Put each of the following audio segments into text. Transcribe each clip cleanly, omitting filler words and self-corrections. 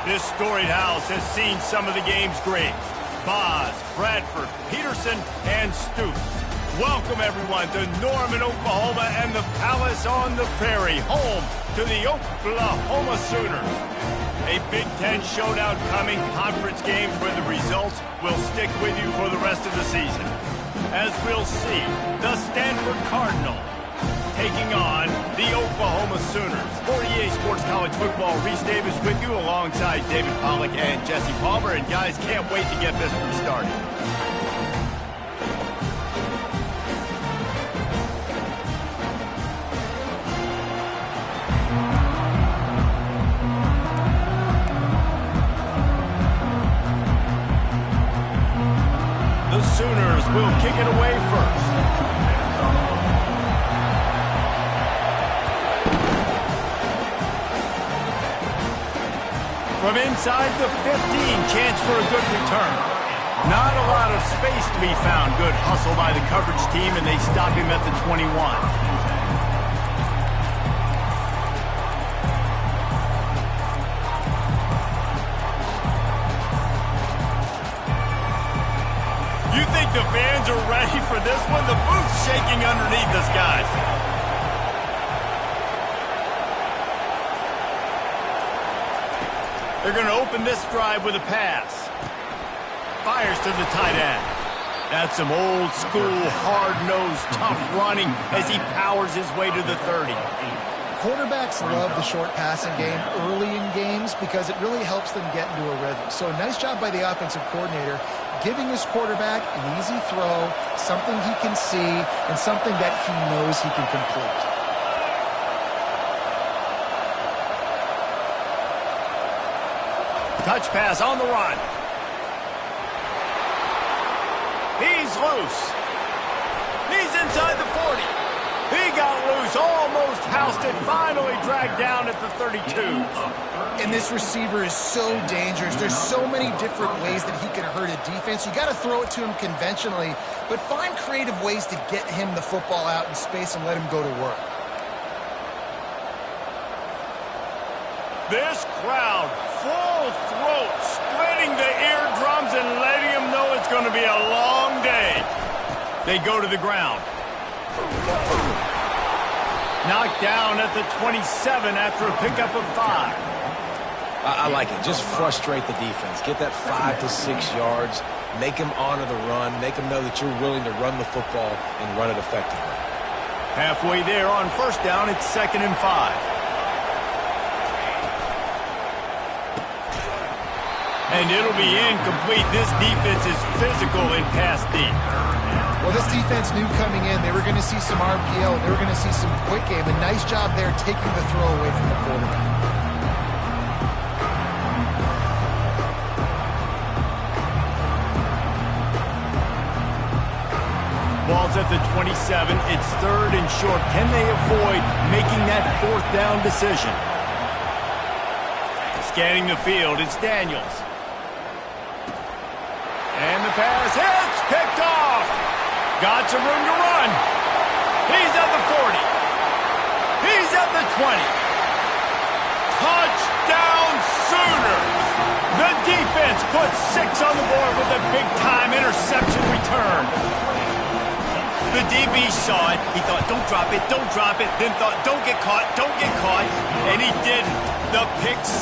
This storied house has seen some of the game's greats. Boz, Bradford, Peterson, and Stoops. Welcome, everyone, to Norman, Oklahoma, and the Palace on the Prairie, home to the Oklahoma Sooners. A Big Ten showdown coming, conference games where the results will stick with you for the rest of the season. As we'll see, the Stanford Cardinals taking on the Oklahoma Sooners. For EA Sports College Football, Reese Davis with you alongside David Pollack and Jesse Palmer. And guys, can't wait to get this one started. The Sooners will kick it away first. From inside the 15, chance for a good return. Not a lot of space to be found. Good hustle by the coverage team, and they stop him at the 21. You think the fans are ready for this one? The booth's shaking underneath us, guys. They're going to open this drive with a pass. Fires to the tight end. That's some old school, hard-nosed, tough running as he powers his way to the 30. Quarterbacks love the short passing game early in games because it really helps them get into a rhythm. So a nice job by the offensive coordinator giving his quarterback an easy throw, something he can see, and something that he knows he can complete. Touch pass on the run. He's loose. He's inside the 40. He got loose, almost housed it, finally dragged down at the 32. And this receiver is so dangerous. There's so many different ways that he can hurt a defense. You got to throw it to him conventionally, but find creative ways to get him the football out in space and let him go to work. This crowd, full throat, splitting the eardrums and letting them know it's going to be a long day. They go to the ground. Knocked down at the 27 after a pickup of 5. I like it. Just frustrate the defense. Get that 5 to 6 yards. Make them honor the run. Make them know that you're willing to run the football and run it effectively. Halfway there on first down, it's 2nd and 5. And it'll be incomplete. This defense is physical in pass deep. Well, this defense knew coming in they were going to see some RPO. They were going to see some quick game. A nice job there taking the throw away from the quarterback. Ball's at the 27. It's 3rd and short. Can they avoid making that 4th down decision? Scanning the field, it's Daniels. And the pass hits, picked off. Got some room to run. He's at the 40. He's at the 20. Touchdown Sooners. The defense puts 6 on the board with a big-time interception return. The DB saw it. He thought, don't drop it, don't drop it. Then thought, don't get caught, don't get caught. And he didn't. The pick 6.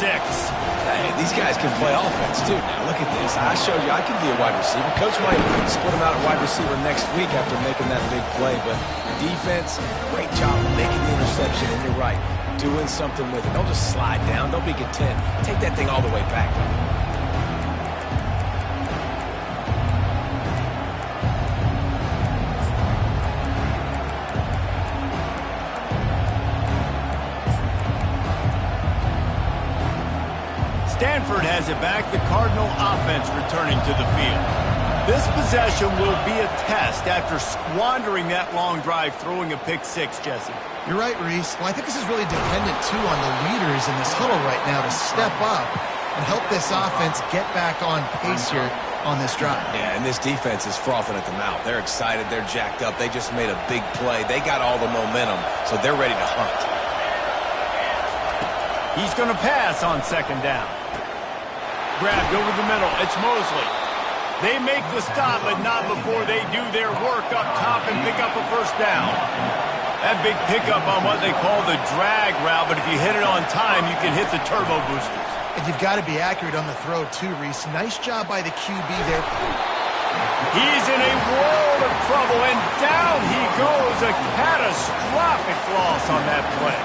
Hey, these guys can play offense, too. Now, look at this. I showed you I can be a wide receiver. Coach might split him out at wide receiver next week after making that big play. But defense, great job making the interception. And you're right, doing something with it. Don't just slide down. Don't be content. Take that thing all the way back. Stanford has it back, the Cardinal offense returning to the field. This possession will be a test after squandering that long drive, throwing a pick 6, Jesse. You're right, Reese. Well, I think this is really dependent, too, on the leaders in this huddle right now to step up and help this offense get back on pace here on this drive. Yeah, and this defense is frothing at the mouth. They're excited. They're jacked up. They just made a big play. They got all the momentum, so they're ready to hunt. He's going to pass on 2nd down. Grabbed over the middle. It's Mosley. They make the stop, but not before they do their work up top and pick up a first down. That big pickup on what they call the drag route, but if you hit it on time, you can hit the turbo boosters. And you've got to be accurate on the throw, too, Reese. Nice job by the QB there. He's in a world of trouble, and down he goes. A catastrophic loss on that play.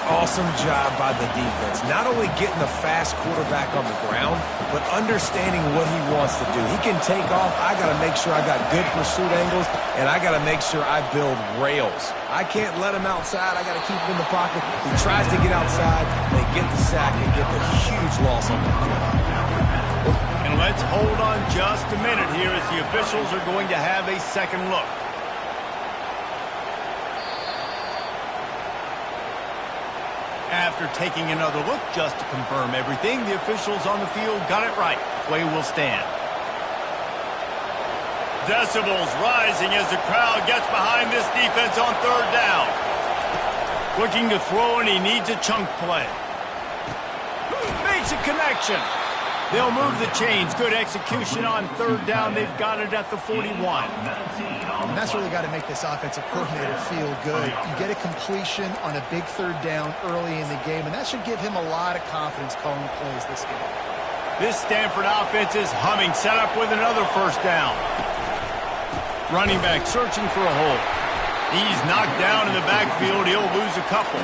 Awesome job by the defense. Not only getting the fast quarterback on the ground, but understanding what he wants to do. He can take off. I got to make sure I got good pursuit angles, and I got to make sure I build rails. I can't let him outside. I got to keep him in the pocket. He tries to get outside. They get the sack and get the huge loss on that play. And let's hold on just a minute here as the officials are going to have a second look. After taking another look just to confirm everything, the officials on the field got it right. Play will stand. Decibels rising as the crowd gets behind this defense on third down. Looking to throw, and he needs a chunk play. Makes a connection. They'll move the chains. Good execution on third down. They've got it at the 41. And that's really got to make this offensive coordinator feel good. You get a completion on a big third down early in the game, and that should give him a lot of confidence calling plays this game. This Stanford offense is humming. Set up with another first down. Running back searching for a hole. He's knocked down in the backfield. He'll lose a couple.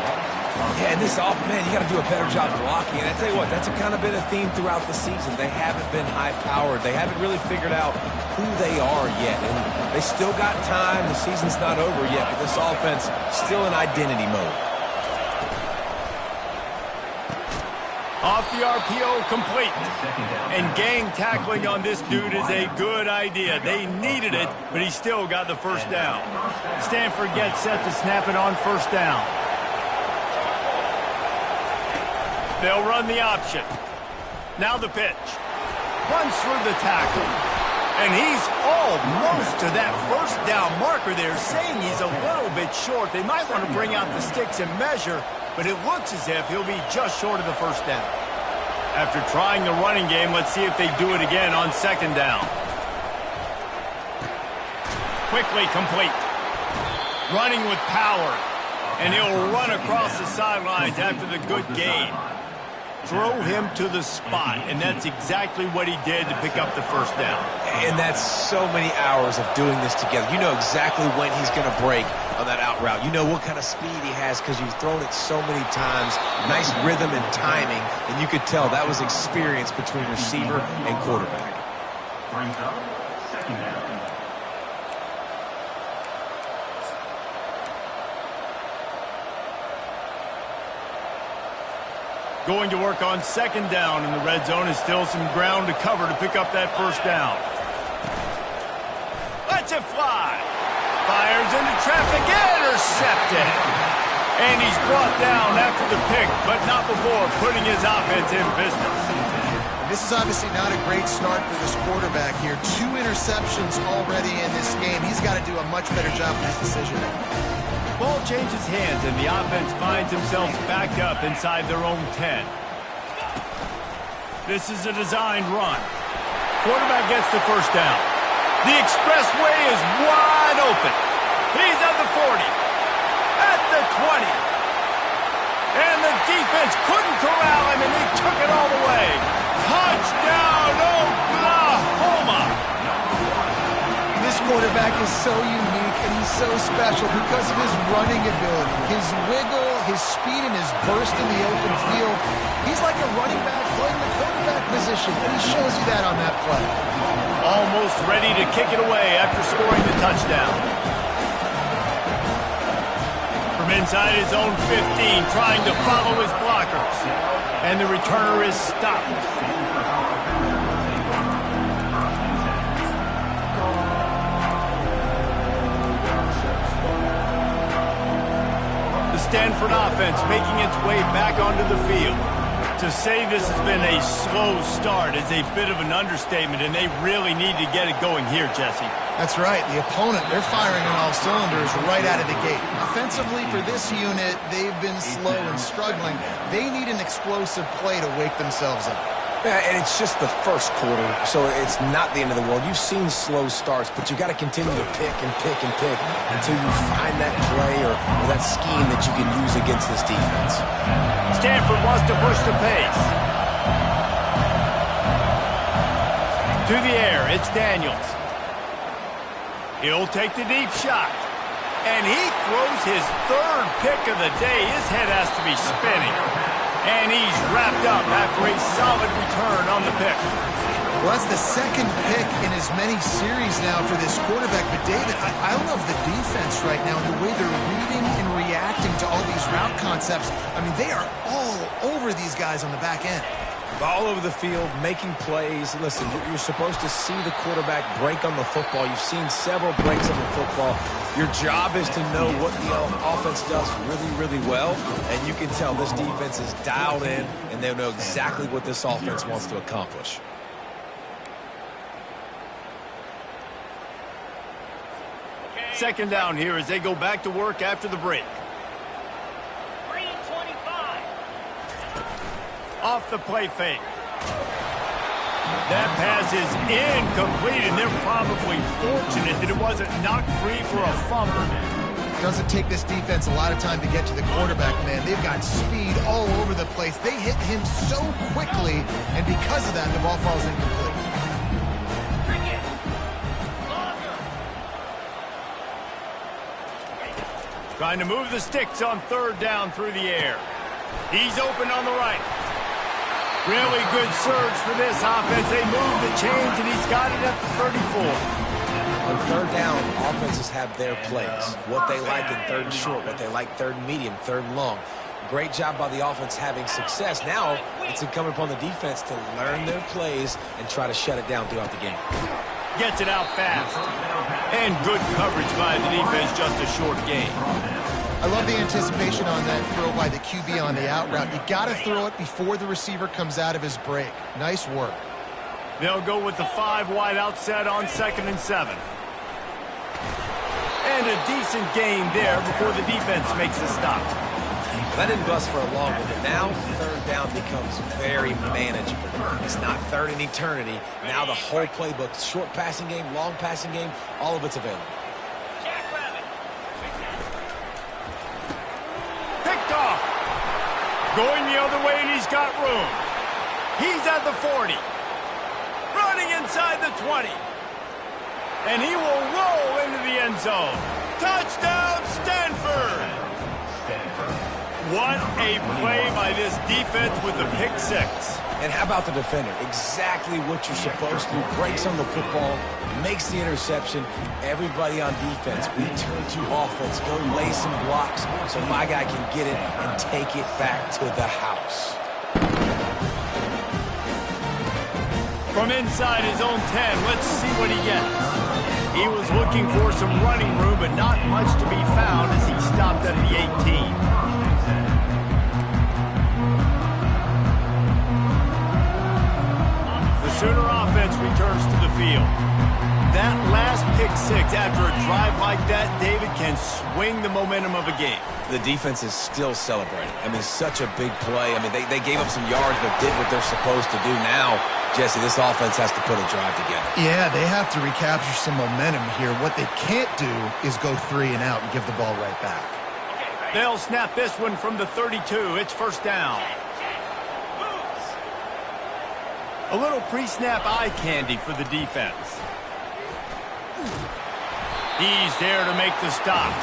Yeah, and this man, you got to do a better job blocking. And I tell you what, that's kind of been a theme throughout the season. They haven't been high-powered. They haven't really figured out who they are yet. And they still got time. The season's not over yet, but this offense still in identity mode. Off the RPO, complete. And gang tackling on this dude is a good idea. They needed it, but he still got the first down. Stanford gets set to snap it on first down. They'll run the option. Now the pitch. Runs through the tackle. And he's almost to that first down marker there, saying he's a little bit short. They might want to bring out the sticks and measure, but it looks as if he'll be just short of the first down. After trying the running game, let's see if they do it again on second down. Quickly complete. Running with power. And he'll run across the sidelines after the good gain. Throw him to the spot, and that's exactly what he did to pick up the first down. And that's so many hours of doing this together. You know exactly when he's going to break on that out route. You know what kind of speed he has because you've thrown it so many times. Nice rhythm and timing, and you could tell that was experience between receiver and quarterback. Brings up second down. Going to work on second down in the red zone is still some ground to cover to pick up that first down. Lets it fly. Fires into traffic, intercepted. And he's brought down after the pick, but not before putting his offense in business. This is obviously not a great start for this quarterback here. 2 interceptions already in this game. He's got to do a much better job with his decision. Ball changes hands, and the offense finds themselves backed up inside their own 10. This is a designed run. Quarterback gets the first down. The expressway is wide open. He's at the 40. At the 20. And the defense couldn't corral him, and they took it all the way. Touchdown, Oklahoma! This quarterback is so unique, and he's so special because of his running ability, his wiggle, his speed, and his burst in the open field. He's like a running back playing the quarterback position, and he shows you that on that play. Almost ready to kick it away after scoring the touchdown. From inside his own 15, trying to follow his blockers. And the returner is stopped. Stanford offense making its way back onto the field. To say this has been a slow start is a bit of an understatement, and they really need to get it going here, Jesse. That's right. The opponent, they're firing on all cylinders right out of the gate. Offensively, for this unit, they've been slow and struggling. They need an explosive play to wake themselves up. Yeah, and it's just the first quarter, so it's not the end of the world. You've seen slow starts, but you got to continue to pick and pick and pick until you find that play or that scheme that you can use against this defense. Stanford wants to push the pace. To the air, it's Daniels. He'll take the deep shot. And he throws his third pick of the day. His head has to be spinning. And he's wrapped up after a solid return on the pick. Well, that's the second pick in as many series now for this quarterback. But, David, I love the defense right now and the way they're reading and reacting to all these route concepts. I mean, they are all over these guys on the back end. All over the field, making plays. Listen, you're supposed to see the quarterback break on the football. You've seen several breaks on the football. Your job is to know what the offense does really, really well. And you can tell this defense is dialed in, and they know exactly what this offense wants to accomplish. Second down here as they go back to work after the break. Off the play fake. That pass is incomplete, and they're probably fortunate that it wasn't knocked free for a fumble. It doesn't take this defense a lot of time to get to the quarterback, man. They've got speed all over the place. They hit him so quickly, and because of that, the ball falls incomplete. Trying to move the sticks on third down through the air. He's open on the right. Really good surge for this offense. They move the chains, and he's got it at the 34. On third down, offenses have their plays. What they like in third and short, what they like third and medium, third and long. Great job by the offense having success. Now it's incumbent upon the defense to learn their plays and try to shut it down throughout the game. Gets it out fast. And good coverage by the defense, just a short gain. I love the anticipation on that throw by the QB on the out route. You got to throw it before the receiver comes out of his break. Nice work. They'll go with the 5 wide outset on 2nd and 7. And a decent gain there before the defense makes a stop. That didn't bust for a long one, but now third down becomes very manageable. It's not third in eternity. Now the whole playbook, short passing game, long passing game, all of it's available. Picked off. Going the other way, and he's got room. He's at the 40. Running inside the 20. And he will roll into the end zone. Touchdown, Stanford! What a play by this defense with the pick 6. And how about the defender? Exactly what you're supposed to do. Breaks on the football, makes the interception. Everybody on defense, we turn to offense. Go lay some blocks so my guy can get it and take it back to the house. From inside his own 10, let's see what he gets. He was looking for some running room, but not much to be found as he stopped at the 18. Sooner offense returns to the field. That last pick 6 after a drive like that, David, can swing the momentum of a game. The defense is still celebrating. I mean, such a big play. I mean, they gave up some yards but did what they're supposed to do. Now, Jesse, this offense has to put a drive together. Yeah, they have to recapture some momentum here. What they can't do is go 3 and out and give the ball right back. They'll snap this one from the 32. It's first down. A little pre-snap eye candy for the defense. He's there to make the stop.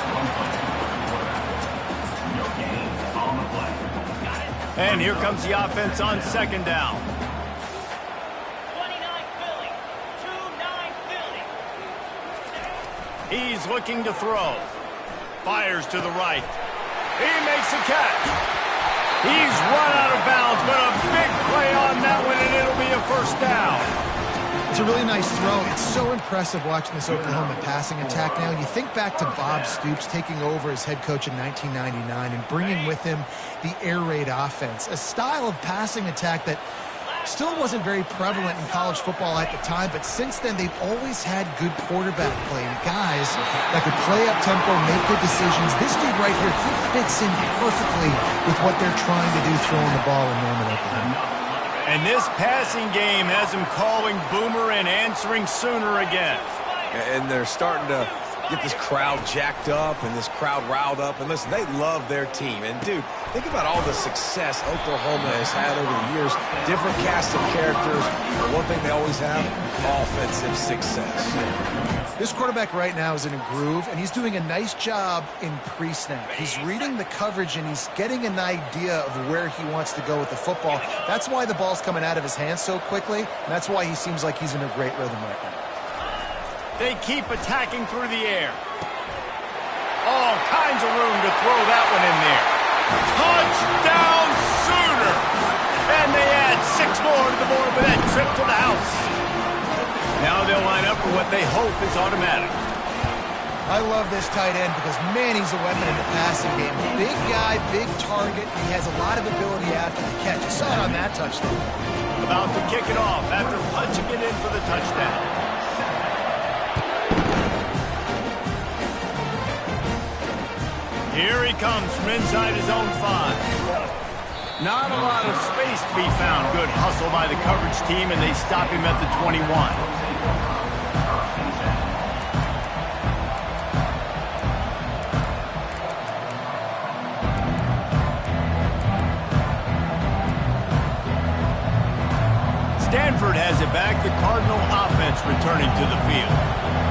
And here comes the offense on 2nd down. 29 Philly. He's looking to throw. Fires to the right. He makes a catch. He's run out of bounds, but a big play on that one, and it'll be a first down. It's a really nice throw. It's so impressive watching this Oklahoma passing attack now. You think back to Bob Stoops taking over as head coach in 1999 and bringing with him the air raid offense, a style of passing attack that still wasn't very prevalent in college football at the time, but since then they've always had good quarterback play and guys that could play up tempo, make good decisions. This dude right here, he fits in perfectly with what they're trying to do throwing the ball in Norman, Oklahoma. And this passing game has him calling Boomer and answering Sooner again. And they're starting to get this crowd jacked up and this crowd riled up. And listen, they love their team. And, dude, think about all the success Oklahoma has had over the years. Different cast of characters. But one thing they always have, offensive success. This quarterback right now is in a groove, and he's doing a nice job in pre-snap. He's reading the coverage, and he's getting an idea of where he wants to go with the football. That's why the ball's coming out of his hands so quickly, and that's why he seems like he's in a great rhythm right now. They keep attacking through the air. All kinds of room to throw that one in there. Touchdown Sooner! And they add 6 more to the board with that trip to the house. Now they'll line up for what they hope is automatic. I love this tight end because, man, he's a weapon in the passing game. Big guy, big target. He has a lot of ability after the catch. You saw it on that touchdown. About to kick it off after punching it in for the touchdown. Here he comes from inside his own 5. Not a lot of space to be found. Good hustle by the coverage team, and they stop him at the 21. Stanford has it back, the Cardinal offense returning to the field.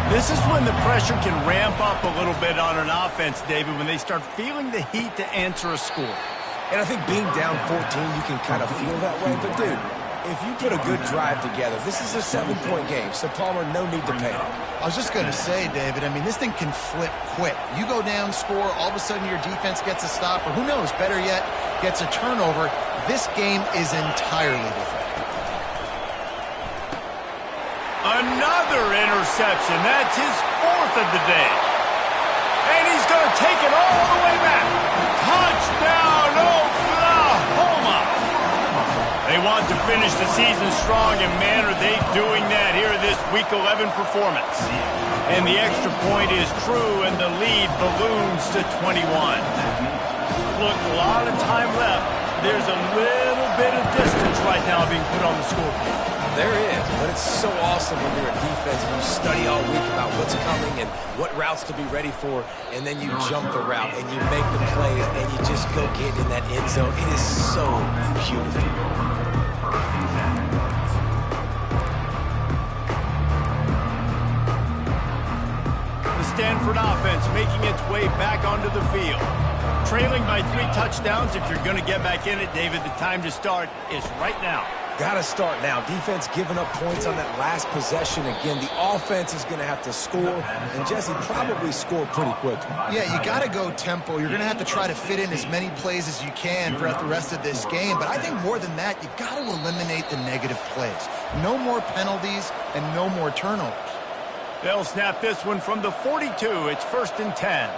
This is when the pressure can ramp up a little bit on an offense, David, when they start feeling the heat to answer a score. And I think being down 14, you can kind of feel that way. But, dude, if you put a good drive together, this is a 7-point game. So, Palmer, no need to panic. I was just going to say, David, I mean, this thing can flip quick. You go down, score, all of a sudden your defense gets a stop, or who knows, better yet, gets a turnover. This game is entirely different. Another interception. That's his 4th of the day. And he's going to take it all the way back. Touchdown, Oklahoma! They want to finish the season strong, and man, are they doing that here in this Week 11 performance. And the extra point is true, and the lead balloons to 21. Look, a lot of time left. There's a little bit of distance right now being put on the scoreboard. There is, but it's so awesome when you're a defense and you study all week about what's coming and what routes to be ready for, and then you jump the route and you make the plays and you just go get in that end zone. It is so beautiful. The Stanford offense making its way back onto the field. Trailing by 3 touchdowns. If you're going to get back in it, David, the time to start is right now. Got to start now. Defense giving up points on that last possession. Again, the offense is going to have to score, and Jesse probably score pretty quick. Yeah, you got to go tempo. You're going to have to try to fit in as many plays as you can throughout the rest of this game. But I think more than that, you got to eliminate the negative plays. No more penalties and no more turnovers. They'll snap this one from the 42. It's 1st and 10.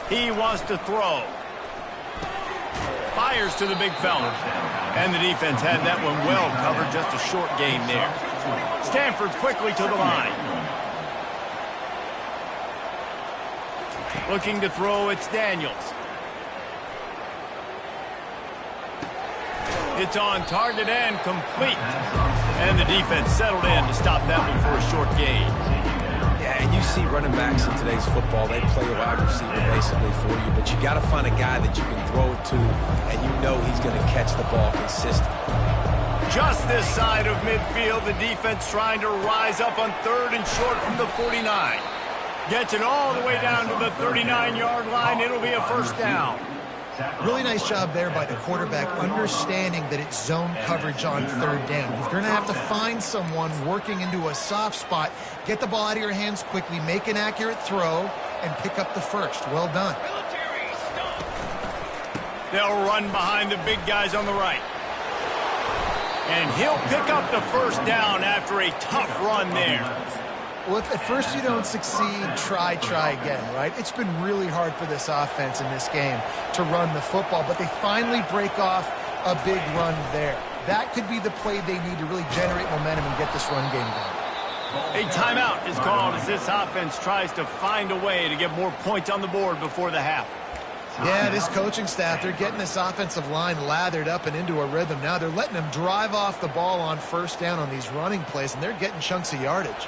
He wants to throw. Fires to the big fella. And the defense had that one well covered. Just a short game there. Stanford quickly to the line. Looking to throw, it's Daniels. It's on target and complete. And the defense settled in to stop that one for a short gain. Yeah, and you see running backs in today's football, they play a wide receiver basically for you, but you got to find a guy that you can throw it to, and you know he's going to catch the ball consistently. Just this side of midfield, the defense trying to rise up on 3rd and short from the 49. Gets it all the way down to the 39-yard line. It'll be a 1st down. Really nice job there by the quarterback, understanding that it's zone coverage on 3rd down. You're going to have to find someone working into a soft spot, get the ball out of your hands quickly, make an accurate throw, and pick up the 1st. Well done. They'll run behind the big guys on the right. And he'll pick up the 1st down after a tough run there. Well, if at first you don't succeed, try again, right? It's been really hard for this offense in this game to run the football, but they finally break off a big run there. That could be the play they need to really generate momentum and get this run game going. A timeout is called as this offense tries to find a way to get more points on the board before the half. Yeah, this coaching staff, they're getting this offensive line lathered up and into a rhythm. Now they're letting them drive off the ball on first down on these running plays, and they're getting chunks of yardage.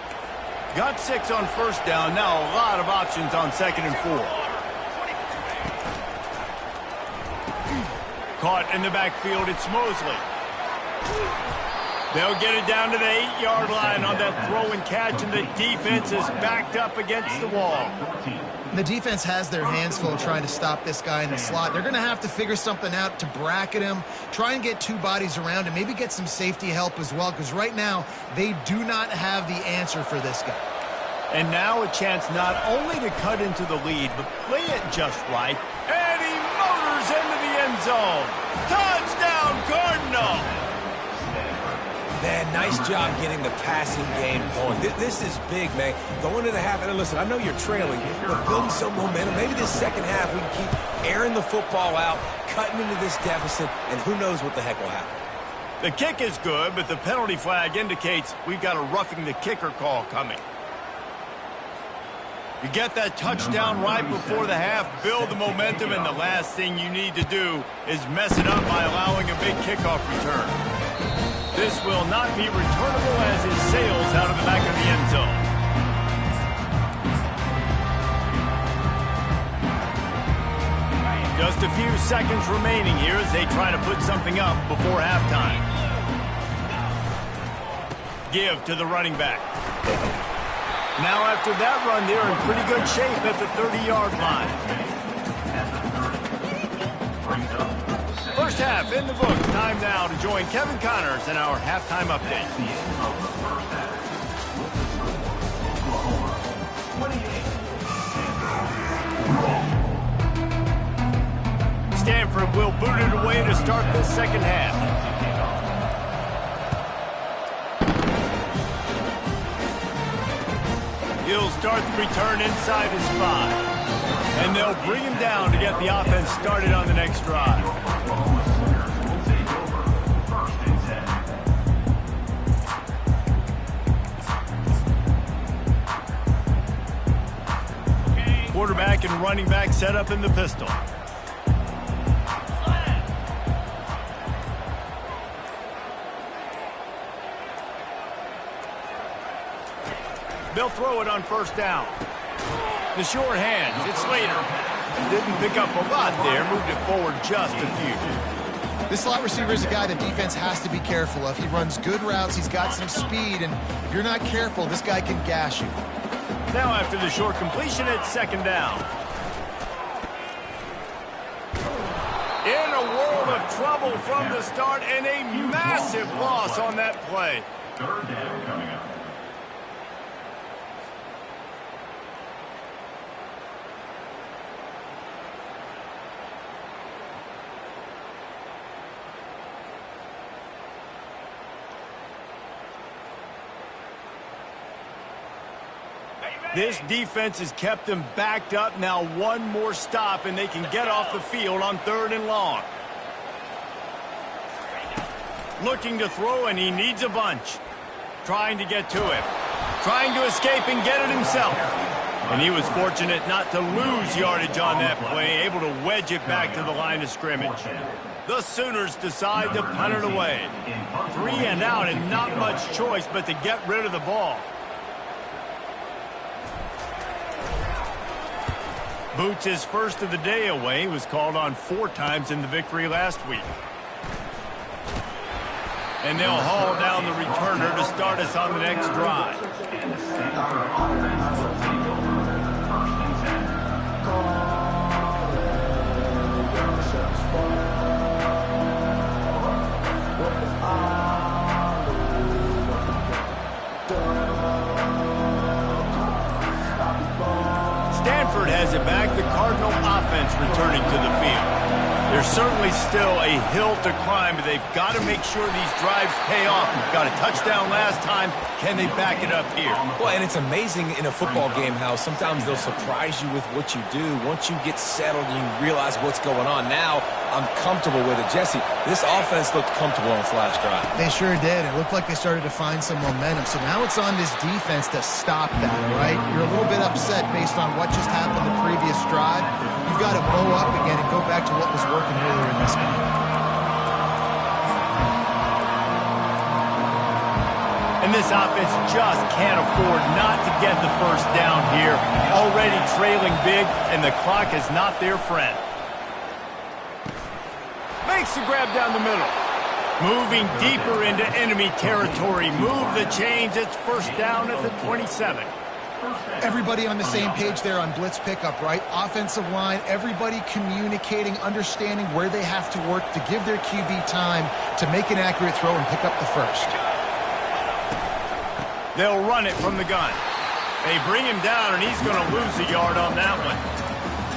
Got 6 on first down. Now a lot of options on 2nd and 4. Caught in the backfield, it's Mosley. They'll get it down to the 8-yard line on that throw and catch, and the defense is backed up against the wall. The defense has their hands full trying to stop this guy in the slot. They're going to have to figure something out to bracket him, try and get 2 bodies around him, maybe get some safety help as well, because right now they do not have the answer for this guy. And now a chance not only to cut into the lead, but play it just right. And he motors into the end zone. Touchdown, Cardinal! Man, nice job getting the passing game going. This is big, man. Going into the half, and listen, I know you're trailing, but building some momentum. Maybe this second half we can keep airing the football out, cutting into this deficit, and who knows what the heck will happen. The kick is good, but the penalty flag indicates we've got a roughing the kicker call coming. You get that touchdown right before the half, build the momentum, and the last thing you need to do is mess it up by allowing a big kickoff return. This will not be returnable as it sails out of the back of the end zone. Just a few seconds remaining here as they try to put something up before halftime. Give to the running back. Now after that run, they're in pretty good shape at the 30-yard line. First half in the books. Time now to join Kevin Connors in our halftime update. Stanford will boot it away to start the second half. He'll start the return inside his 5. And they'll bring him down to get the offense started on the next drive. Quarterback and running back set up in the pistol. They'll throw it on first down. The short hands, it's Slater. Didn't pick up a lot there, moved it forward just a few. This slot receiver is a guy the defense has to be careful of. He runs good routes, he's got some speed, and if you're not careful, this guy can gash you. Now after the short completion, it's second down. In a world of trouble from the start, and a massive loss on that play. Third down coming up. This defense has kept them backed up. Now one more stop, and they can get off the field on 3rd and long. Looking to throw, and he needs a bunch. Trying to get to it. Trying to escape and get it himself. And he was fortunate not to lose yardage on that play, able to wedge it back to the line of scrimmage. The Sooners decide to punt it away. 3 and out, and not much choice but to get rid of the ball. Boots his first of the day away. He was called on 4 times in the victory last week. And they'll haul down the returner to start us on the next drive. Stanford has it back. The Cardinal offense returning to the field. There's certainly still a hill to climb, but they've got to make sure these drives pay off. Got a touchdown last time. Can they back it up here? Well, and it's amazing in a football game how sometimes they'll surprise you with what you do. Once you get settled and you realize what's going on, now I'm comfortable with it. Jesse, this offense looked comfortable on its last drive. They sure did. It looked like they started to find some momentum. So now it's on this defense to stop that, all right? You're a little bit upset based on what just happened the previous drive. You've You've got to bow up again and go back to what was working earlier in this game. And this offense just can't afford not to get the first down here. Already trailing big, and the clock is not their friend. Makes the grab down the middle. Moving deeper into enemy territory. Move the chains. It's first down at the 27. Everybody on the same page there on blitz pickup, right? Offensive line, everybody communicating, understanding where they have to work to give their QB time to make an accurate throw and pick up the first. They'll run it from the gun. They bring him down, and he's going to lose a yard on that one.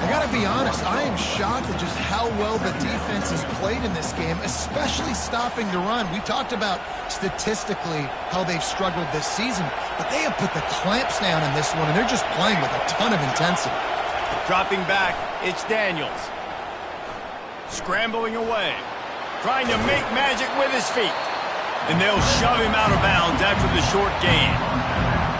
I got to be honest, I am shocked at just how well the defense has played in this game, especially stopping the run. We talked about statistically how they've struggled this season, but they have put the clamps down in this one, and they're just playing with a ton of intensity. Dropping back, it's Daniels. Scrambling away. Trying to make magic with his feet. And they'll shove him out of bounds after the short gain.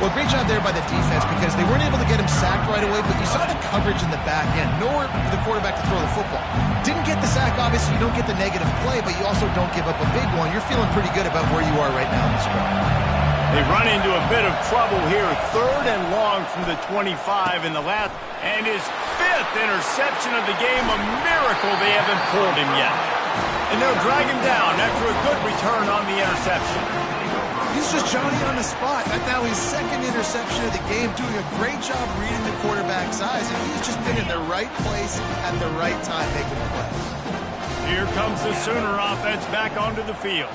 Well, great job there by the defense because they weren't able to get him sacked right away, but you saw the coverage in the back end. Nowhere for the quarterback to throw the football. Didn't get the sack, obviously. You don't get the negative play, but you also don't give up a big one. You're feeling pretty good about where you are right now in this drive. They run into a bit of trouble here. 3rd and long from the 25 in the last. And his 5th interception of the game. A miracle they haven't pulled him yet. And they'll drag him down after a good return on the interception. He's just Johnny on the spot. That's now his 2nd interception of the game, doing a great job reading the quarterback's eyes, and he's just been in the right place at the right time making the play. Here comes the Sooner offense back onto the field.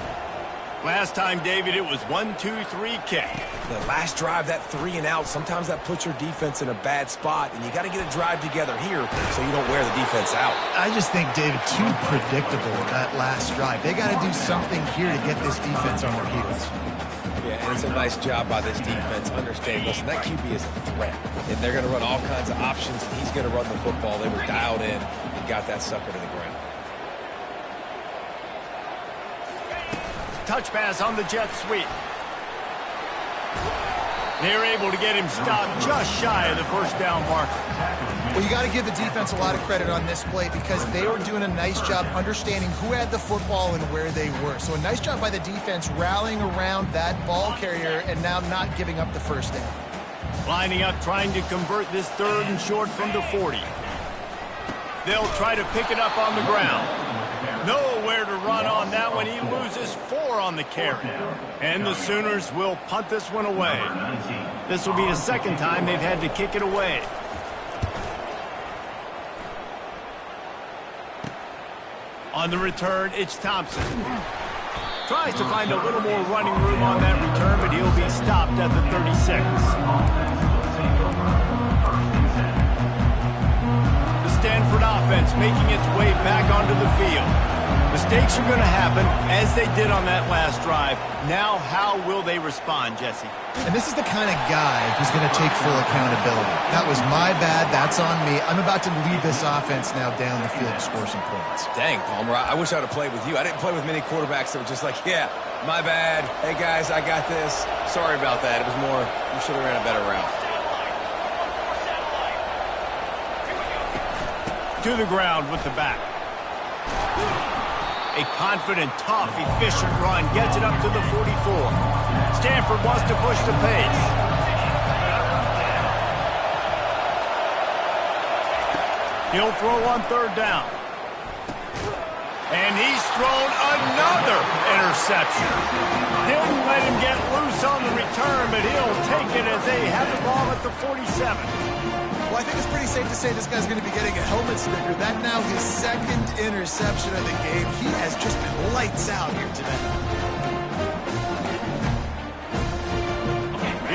Last time, David, it was 1-2-3 kick. The last drive, that 3 and out, sometimes that puts your defense in a bad spot, and you got to get a drive together here so you don't wear the defense out. I just think, David, too predictable that last drive. They got to do something here to get this defense on their heels. Yeah, and it's a nice job by this defense. Understand, listen, that QB is a threat, and they're going to run all kinds of options, and he's going to run the football. They were dialed in and got that sucker to the ground. Touch pass on the jet sweep. They're able to get him stopped just shy of the first down marker. Well, you got to give the defense a lot of credit on this play because they were doing a nice job understanding who had the football and where they were. So a nice job by the defense rallying around that ball carrier and now not giving up the first down. Lining up, trying to convert this 3rd and short from the 40. They'll try to pick it up on the ground. Nowhere to run on that one. He loses 4 on the carry. And the Sooners will punt this one away. This will be the 2nd time they've had to kick it away. On the return, it's Thompson. Tries to find a little more running room on that return, but he'll be stopped at the 36. The Stanford offense making its way back onto the field. Mistakes are going to happen, as they did on that last drive. Now, how will they respond, Jesse? And this is the kind of guy who's going to take full accountability. That was my bad. That's on me. I'm about to lead this offense now down the field to score some points. Dang, Palmer, I wish I would have played with you. I didn't play with many quarterbacks that were just like, yeah, my bad. Hey, guys, I got this. Sorry about that. It was more, you should have ran a better route. To the ground with the back. A confident, tough, efficient run gets it up to the 44. Stanford wants to push the pace. He'll throw on 3rd down. And he's thrown another interception. Didn't let him get loose on the return, but he'll take it as they have the ball at the 47. Well, I think it's pretty safe to say this guy's going to be getting a helmet sticker. That's now his 2nd interception of the game. He has just been lights out here today.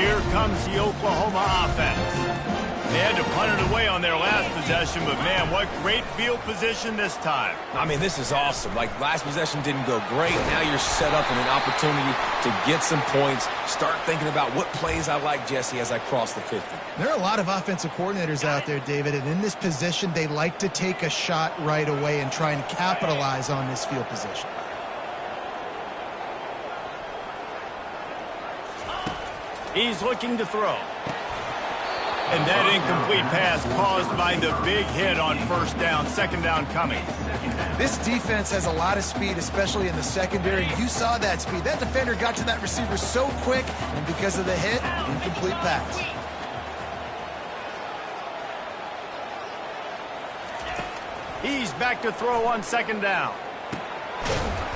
Here comes the Oklahoma offense. They had to punt it away on their last possession, but man, what great field position this time. I mean, this is awesome. Like, last possession didn't go great. Now you're set up in an opportunity to get some points. Start thinking about what plays I like, Jesse, as I cross the 50. There are a lot of offensive coordinators out there, David, and in this position, they like to take a shot right away and try and capitalize on this field position. He's looking to throw. And that incomplete pass caused by the big hit on first down, second down coming. This defense has a lot of speed, especially in the secondary. You saw that speed. That defender got to that receiver so quick, and because of the hit, incomplete pass. He's back to throw on second down.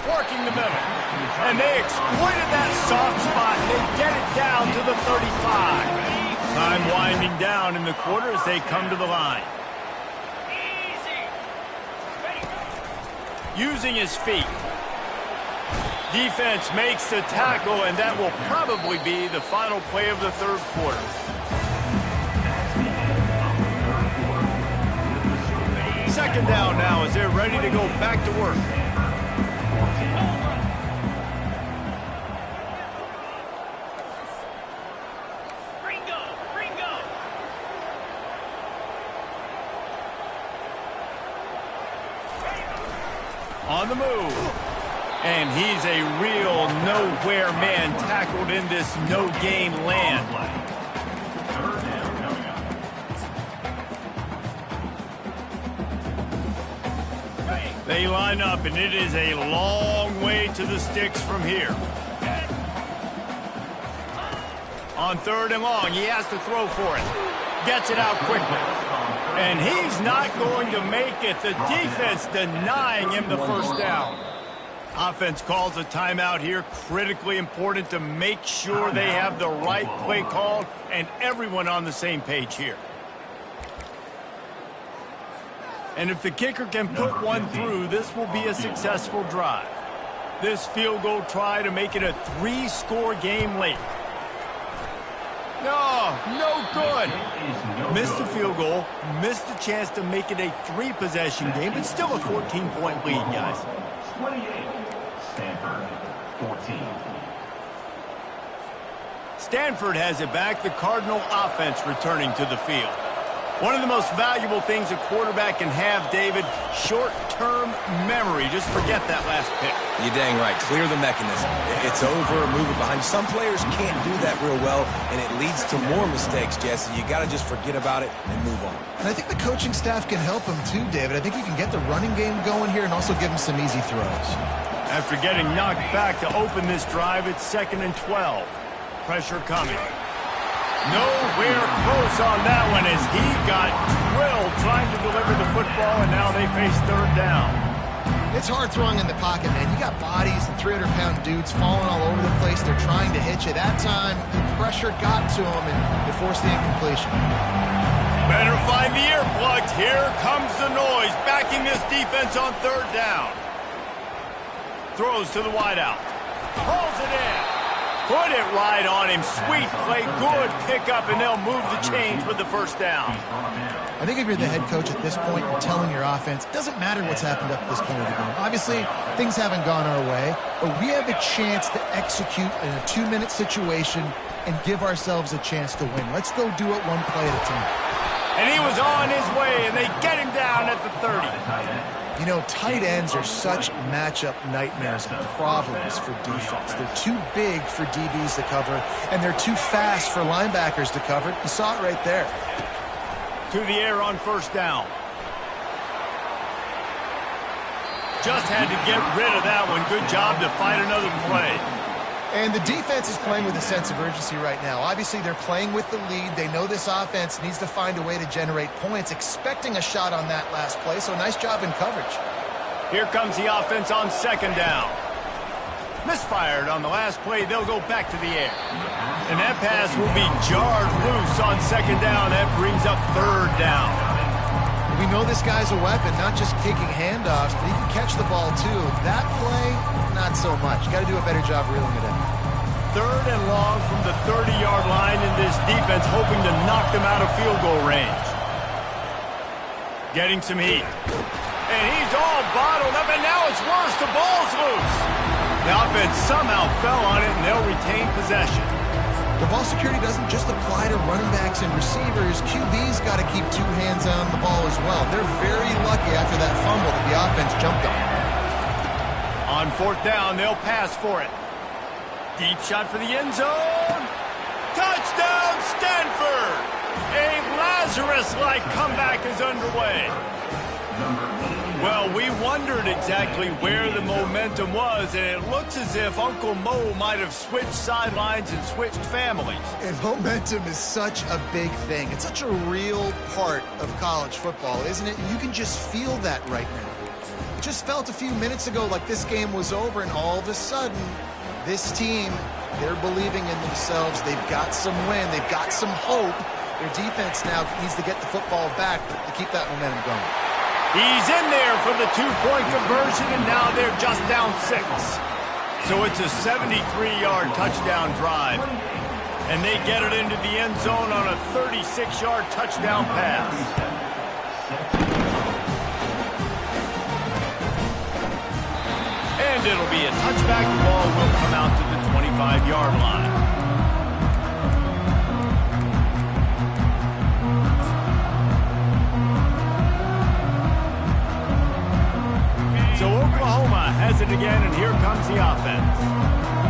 Working the middle. And they exploited that soft spot. They get it down to the 35. Time winding down in the quarter as they come to the line. Using his feet. Defense makes the tackle, and that will probably be the final play of the third quarter. Second down now as they're ready to go back to work. On the move. And he's a real nowhere man tackled in this no-gain land. They line up, and it is a long way to the sticks from here. On third and long, he has to throw for it. Gets it out quickly. And he's not going to make it. The defense denying him the first down. Offense calls a timeout here. Critically important to make sure they have the right play called and everyone on the same page here. And if the kicker can put one through, this will be a successful drive. This field goal try to make it a 3-score game late. No good. Missed the field goal, missed the chance to make it a 3-possession game, but still a 14-point lead, guys. 28, Stanford, 14. Stanford has it back, the Cardinal offense returning to the field. One of the most valuable things a quarterback can have, David, short-term memory. Just forget that last pick. You're dang right. Clear the mechanism. It's over, move it behind. Some players can't do that real well, and it leads to more mistakes, Jesse. You got to just forget about it and move on. And I think the coaching staff can help him too, David. I think you can get the running game going here and also give him some easy throws. After getting knocked back to open this drive, it's 2nd and 12. Pressure coming. Nowhere close on that one as he got drilled trying to deliver the football, and now they face third down. It's hard throwing in the pocket, man. You got bodies and 300-pound dudes falling all over the place. They're trying to hit you. That time, the pressure got to him, and it forced the incompletion. Better find the earplugs. Here comes the noise, backing this defense on third down. Throws to the wideout. Pulls it in. Put it right on him. Sweet play, good pickup, and they'll move the chains with the first down. I think if you're the head coach at this point, you're telling your offense, it doesn't matter what's happened up to this point of the game. Obviously, things haven't gone our way, but we have a chance to execute in a 2-minute situation and give ourselves a chance to win. Let's go do it one play at a time. And he was on his way, and they get him down at the 30. You know, tight ends are such matchup nightmares and problems for defense. They're too big for DBs to cover, and they're too fast for linebackers to cover. You saw it right there. To the air on first down. Just had to get rid of that one. Good job to find another play. And the defense is playing with a sense of urgency right now. Obviously, they're playing with the lead. They know this offense needs to find a way to generate points, expecting a shot on that last play, so nice job in coverage. Here comes the offense on second down. Misfired on the last play. They'll go back to the air. And that pass will be jarred loose on second down. That brings up third down. We know this guy's a weapon, not just taking handoffs, but he can catch the ball too. That play, not so much. Got to do a better job reeling it in. Third and long from the 30-yard line in this defense, hoping to knock them out of field goal range. Getting some heat. And he's all bottled up, and now it's worse. The ball's loose. The offense somehow fell on it, and they'll retain possession. The ball security doesn't just apply to running backs and receivers. QB's got to keep 2 hands on the ball as well. They're very lucky after that fumble that the offense jumped on. On fourth down, they'll pass for it. Deep shot for the end zone. Touchdown, Stanford! A Lazarus-like comeback is underway. Well, we wondered exactly where the momentum was, and it looks as if Uncle Mo might have switched sidelines and switched families. And momentum is such a big thing. It's such a real part of college football, isn't it? And you can just feel that right now. It just felt a few minutes ago like this game was over, and all of a sudden, this team, they're believing in themselves. They've got some wind. They've got some hope. Their defense now needs to get the football back to keep that momentum going. He's in there for the two-point conversion, and now they're just down 6. So it's a 73-yard touchdown drive. And they get it into the end zone on a 36-yard touchdown pass. And it'll be a touchback. The ball will come out to the 25-yard line. So Oklahoma has it again, and here comes the offense.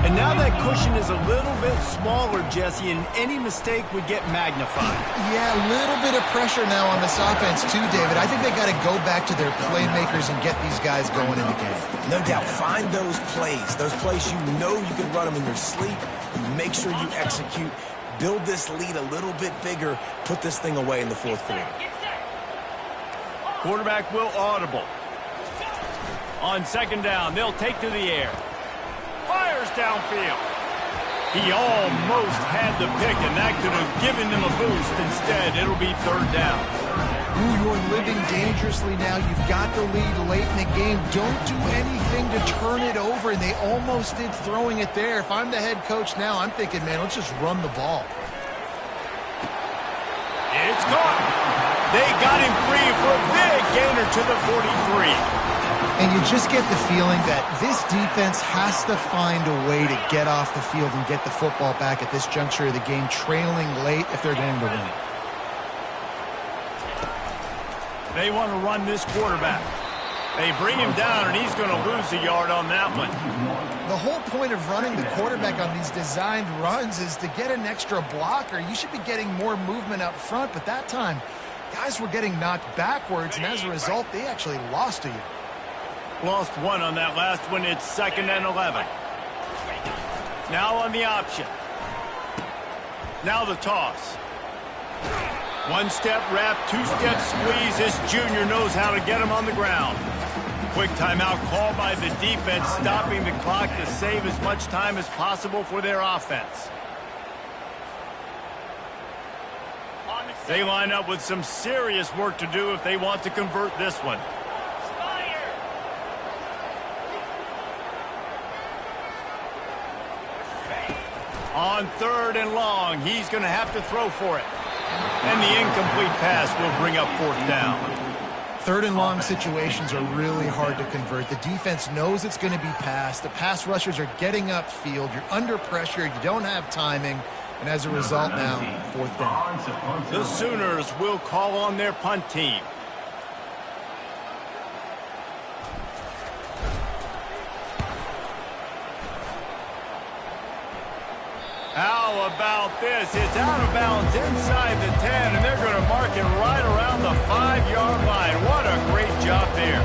And now that cushion is a little bit smaller, Jesse, and any mistake would get magnified. Yeah, a little bit of pressure now on this offense too, David. I think they got to go back to their playmakers and get these guys going in the game. No doubt. Find those plays you know you can run them in your sleep. You make sure you execute. Build this lead a little bit bigger. Put this thing away in the fourth quarter. Quarterback will audible. On second down, they'll take to the air. Fires downfield. He almost had the pick, and that could have given them a boost. Instead, it'll be third down. Ooh, you're living dangerously now. You've got the lead late in the game. Don't do anything to turn it over, and they almost did throwing it there. If I'm the head coach now, I'm thinking, man, let's just run the ball. It's caught. They got him free for a big gainer to the 43. And you just get the feeling that this defense has to find a way to get off the field and get the football back at this juncture of the game, trailing late if they're going to win. They want to run this quarterback. They bring him down, and he's going to lose a yard on that one. The whole point of running the quarterback on these designed runs is to get an extra blocker. You should be getting more movement up front, but that time, guys were getting knocked backwards, and as a result, they actually lost to you. Lost one on that last one. It's 2nd and 11. Now on the option. Now the toss. One-step wrap, two-step squeeze. This junior knows how to get him on the ground. Quick timeout call by the defense, stopping the clock to save as much time as possible for their offense. They line up with some serious work to do if they want to convert this one. On 3rd and long, he's going to have to throw for it. And the incomplete pass will bring up 4th down. 3rd and long situations are really hard to convert. The defense knows it's going to be passed. The pass rushers are getting upfield. You're under pressure. You don't have timing. And as a result now, 4th down. The Sooners will call on their punt team. How about this? It's out of bounds inside the 10, and they're going to mark it right around the 5-yard line. What a great job there.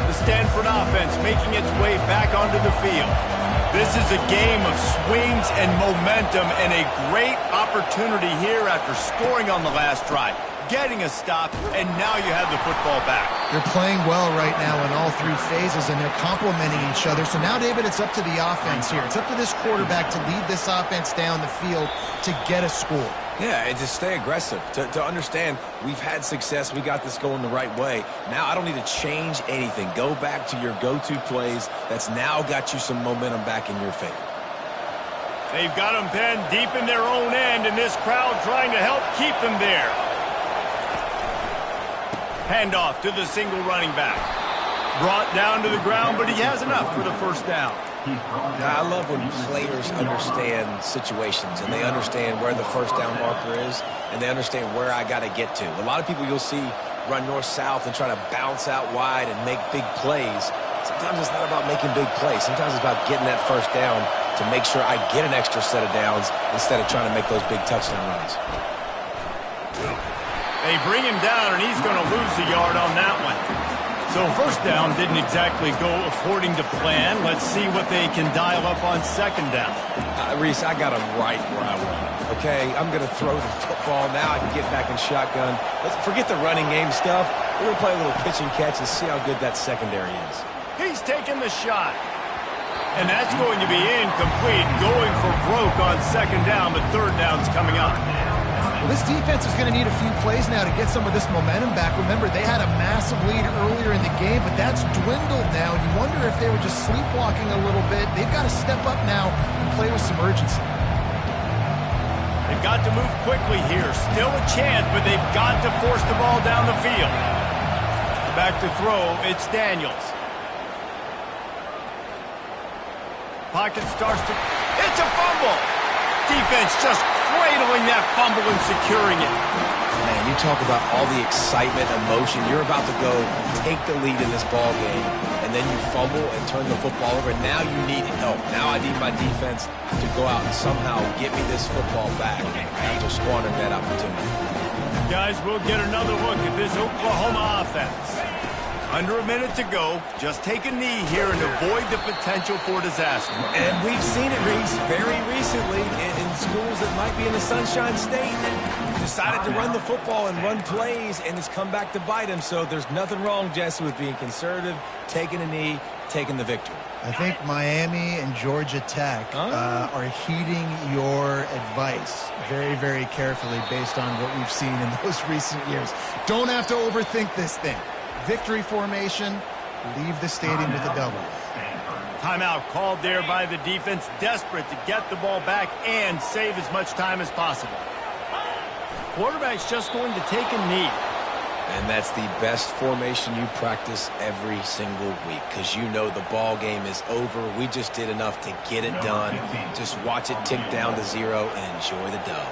The Stanford offense making its way back onto the field. This is a game of swings and momentum, and a great opportunity here after scoring on the last drive, getting a stop, and now you have the football back. They're playing well right now in all 3 phases, and they're complementing each other. So now, David, it's up to the offense here. It's up to this quarterback to lead this offense down the field to get a score. Yeah, and to stay aggressive, to understand we've had success, we got this going the right way. Now I don't need to change anything. Go back to your go-to plays. That's now got you some momentum back in your favor. They've got them pinned deep in their own end, and this crowd trying to help keep them there. Handoff to the single running back. Brought down to the ground, but he has enough for the 1st down. Now, I love when players understand situations and they understand where the 1st down marker is and they understand where I got to get to. A lot of people you'll see run north-south and try to bounce out wide and make big plays. Sometimes it's not about making big plays. Sometimes it's about getting that first down to make sure I get an extra set of downs instead of trying to make those big touchdown runs. They bring him down, and he's going to lose a yard on that one. So first down didn't exactly go according to plan. Let's see what they can dial up on second down. Reese, I got him right where I want him. Okay, I'm going to throw the football. Now I can get back in shotgun. Let's forget the running game stuff. We're going to play a little pitch and catch and see how good that secondary is. He's taking the shot. And that's going to be incomplete. Going for broke on second down, but third down's coming up. Well, this defense is going to need a few plays now to get some of this momentum back. Remember, they had a massive lead earlier in the game, but that's dwindled now. And you wonder if they were just sleepwalking a little bit. They've got to step up now and play with some urgency. They've got to move quickly here. Still a chance, but they've got to force the ball down the field. Back to throw, it's Daniels. Pocket starts to... It's a fumble! Defense just cradling that fumble and securing it. Man, you talk about all the excitement, emotion. You're about to go take the lead in this ball game, and then you fumble and turn the football over. Now you need help. Now I need my defense to go out and somehow get me this football back after squandering that opportunity. Guys, we'll get another look at this Oklahoma offense. Under a minute to go. Just take a knee here and avoid the potential for disaster. And we've seen it, Reese, very recently in schools that might be in the Sunshine State that decided to run the football and run plays, and it's come back to bite them. So there's nothing wrong, Jesse, with being conservative, taking a knee, taking the victory. I think Miami and Georgia Tech are heeding your advice very, very carefully based on what we've seen in those recent years. Don't have to overthink this thing. Victory formation, leave the stadium with a double. Timeout called there by the defense, desperate to get the ball back and save as much time as possible. Quarterback's just going to take a knee. And that's the best formation you practice every single week because you know the ball game is over. We just did enough to get it done. Just watch it tick down to 0 and enjoy the dub.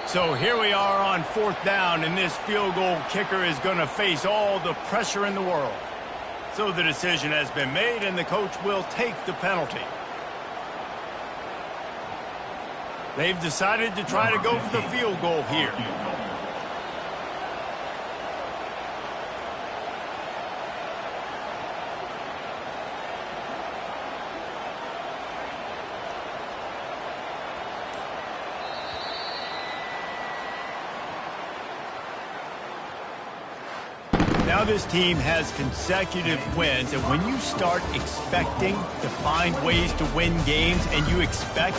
So here we are on fourth down, and this field goal kicker is going to face all the pressure in the world. So the decision has been made, and the coach will take the penalty. They've decided to try to go for the field goal here. Now this team has consecutive wins, and when you start expecting to find ways to win games and you expect